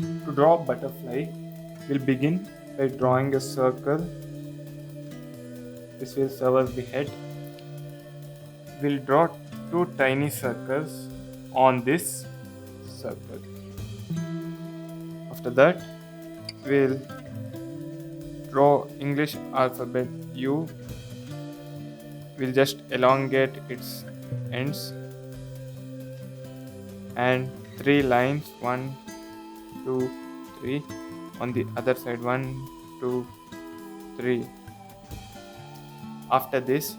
To draw a butterfly, we'll begin by drawing a circle. This will serve as the head. We'll draw two tiny circles on this circle. After that, we'll draw English alphabet U. We'll just elongate its ends and three lines, one, two, three. On the other side, one, two, three. After this,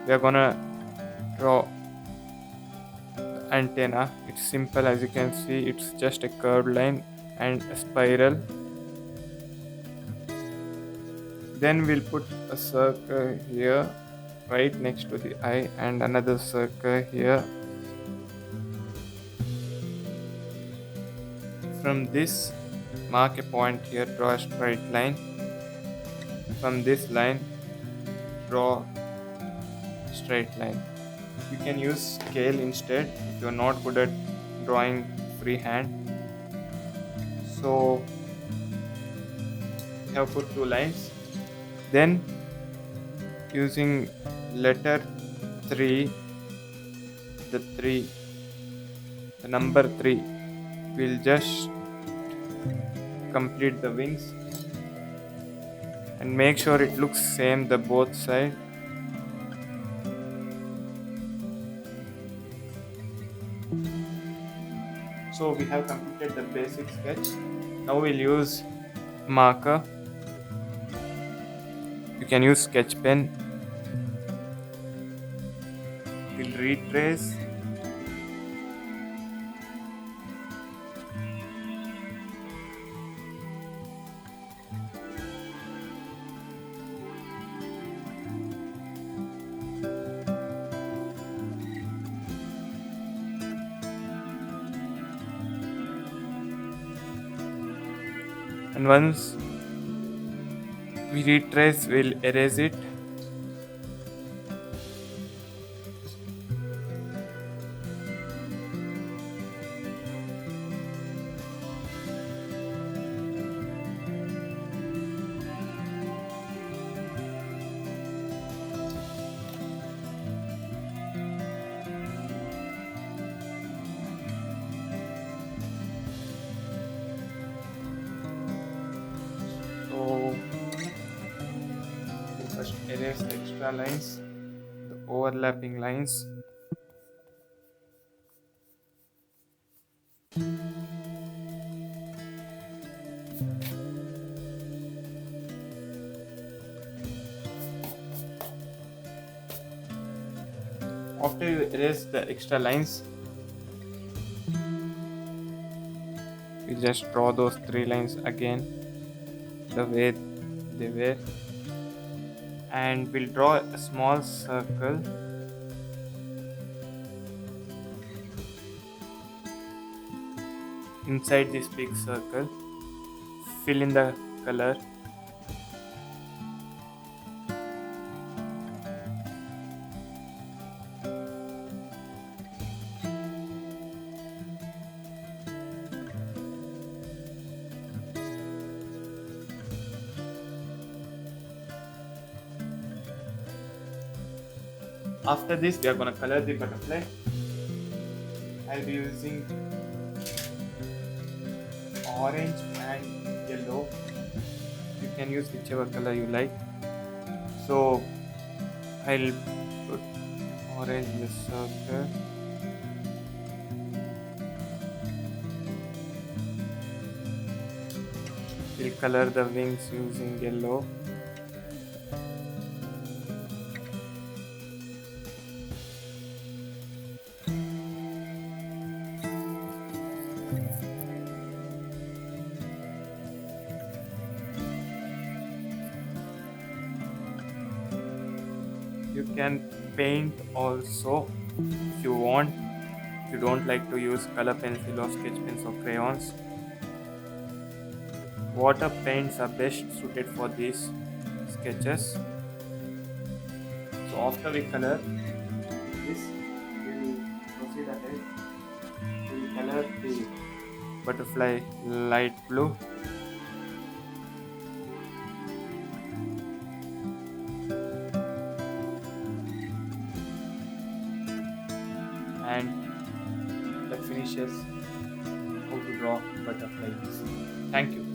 we are gonna draw the antenna. It's simple, as you can see, it's just a curved line and a spiral. Then we'll put a circle here right next to the eye and another circle here. From this, mark a point here, draw a straight line. From this line, draw a straight line. You can use scale instead if you're not good at drawing freehand. So we have put two lines. Then using letter 3, the 3, the number 3, we'll just complete the wings and make sure it looks same the both side. So we have completed the basic sketch. Now we'll use marker. You can use sketch pen. We'll retrace. And once we retrace, we'll erase it. So we'll first erase the extra lines, the overlapping lines. After you erase the extra lines, we just draw those three lines again the way they were, and we'll draw a small circle inside this big circle. Fill in the color. After this, we are going to color the butterfly. I'll be using orange and yellow. You can use whichever color you like. So I'll put orange in the circle. We'll color the wings using yellow. You can paint also if you want. If you don't like to use color pencil or sketch pens or crayons, water paints are best suited for these sketches. So after we color this, we will proceed ahead. We will color the butterfly light blue. And that finishes how to draw butterflies. Thank you.